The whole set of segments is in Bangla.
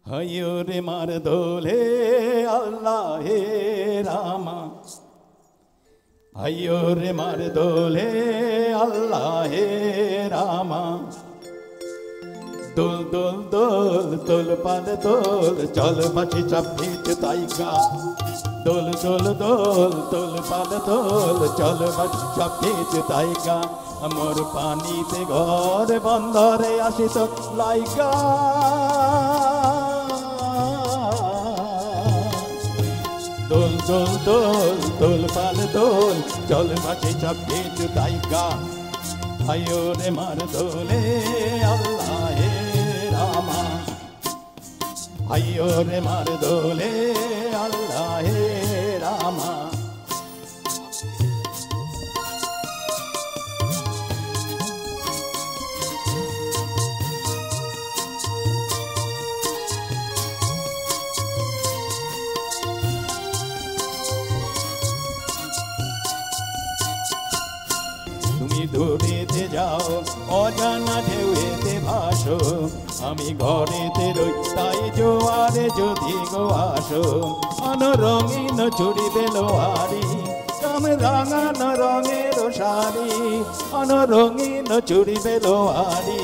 হাইয়ো রে মার দোলে আল্লাহ হে রামা হাইয়ো রে মার দোলে আল্লাহ হে রামা দোল দোল দোল দোল পাল দোল চল বাঁচি চাপিত তাইকা দোল দোল দোল দোল পাল দোল চল বাঁচি চাপিত তাইকা মোর পানিতে ঘর বন্দরে আসিত লাইকা দোল দোল দোল দোল পাল দোল চল বাঁচি চাপিত তাইকা হাইয়ো রে মার দোলে আল্লাহ হে রামা হাইয়ো রে মার দোলে আল্লাহ হে রামা তুমি দূরেতে যাও অজানা ঢেউতে ভাসো আমি ঘরেতে রই তাই জোয়ারে যদি গো আসো অনরঙিন চুড়ি বেলোয়ারি কাম রাঙান রঙের শাড়ি অনরঙিন চুড়ি বেলোয়ারি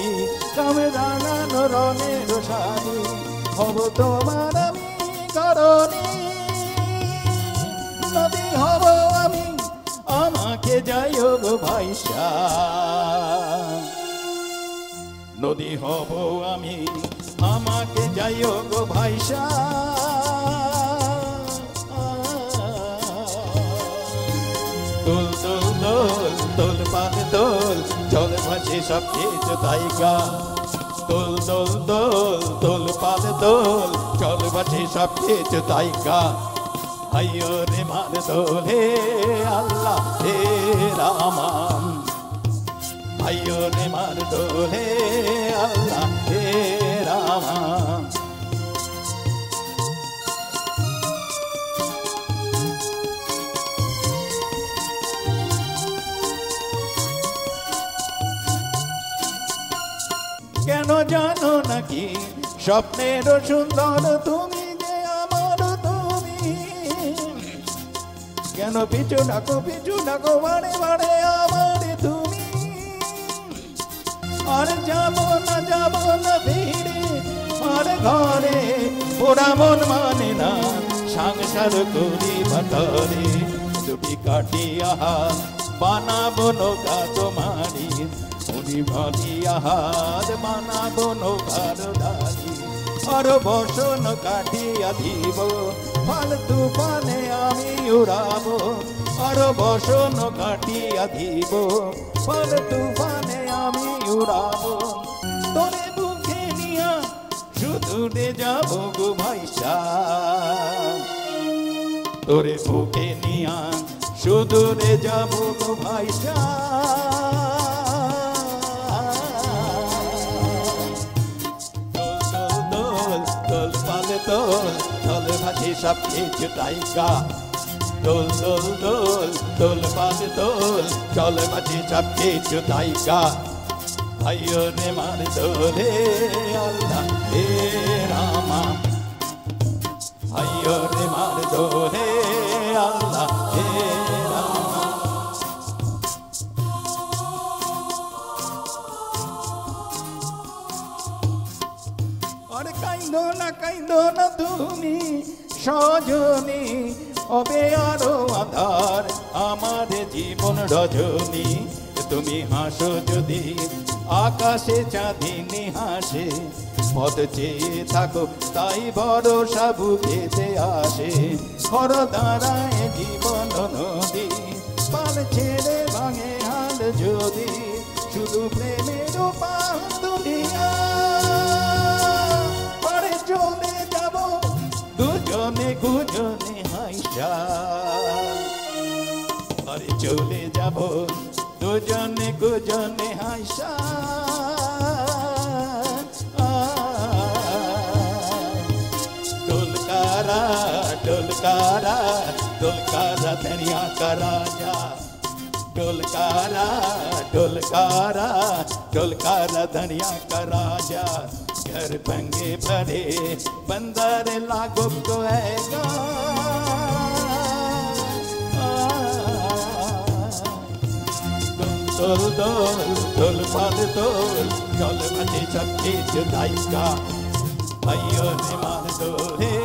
কাম রাঙান রঙের শাড়ি হব তোমার আমি করণী নদী হব আমি আমাকে যাইও গো ভাইসা নদী হব আমি আমাকে যাইও গো ভাইসা দোল দোল দোল দোল পাল দোল চল ভাসে সব কিছু তাইকা দোল দোল দোল দোল পাল দোল চল ভাসে সব কিছু তাইকা হাইয়ো রে মার দোলে আল্লাহ হে রামা হাইয়ো রে মার দোলে আল্লাহ হে রামা কেন জানো নাকি স্বপ্নের সুন্দর তুমি কেন পিছু ডাকো বারে বারে আমারে তুমি আর যাব না ফিরে আর ঘরে পোড়া মন মানে না সংসার করি বাতরে দুটি কাটিয়া বানাবো নৌকা তোমারি উনি ভরিয়া হাত বানাবো নৌকার ডালি আর বসন কাটিয়া দিব ফল তুফানে আমি উড়াবো আর বসন কাটিয়া দিব ফল তুফানে আমি উড়াবো তোরে বুকে নিয়া শুধু রে যাবো গো ভাইসা তোরে বুকে নিয়া শুধু রে যাবো গো ভাইসা দোল দোল ভাসি সব কিছু তাইকা দোল দোল দোল দোল পাল দোল চল ভাসি সব কিছু তাইকা হাইয়ো রে মার দোলে আল্লাহ হে রামা হাইয়ো রে মার দোলে আল্লাহ হে রামা আর কাইন্দো না তুমি সজনী হবে আরো আধার আমার জীবন রজনী তুমি হাসো যদি আকাশে চাঁদিনী হাসে পথ চেয়ে থাকো তাই ভরসা বুকেতে আসে ঘর দাঁড়ায় জীবন নদী পাল ছেড়ে ভাঙে হাল যদি শুধু প্রেমের পাল দুনিয়া চলে যাব দুজনে গুজনে হাইসা আরে চলে যাব দুজনে গুজনে হাইসা ঢোলকারা ঢোলকারা ঢোলকারা ধনিয়া का राजा ढोलकारा ढोलकारा ढोलकारा धनिया का राजा घर पंगे भरे बंदर लागो को आएगा तोल तोल तोल पाल तोल चल मचे सबकी जुदाई का भाइयों ने मान दो रे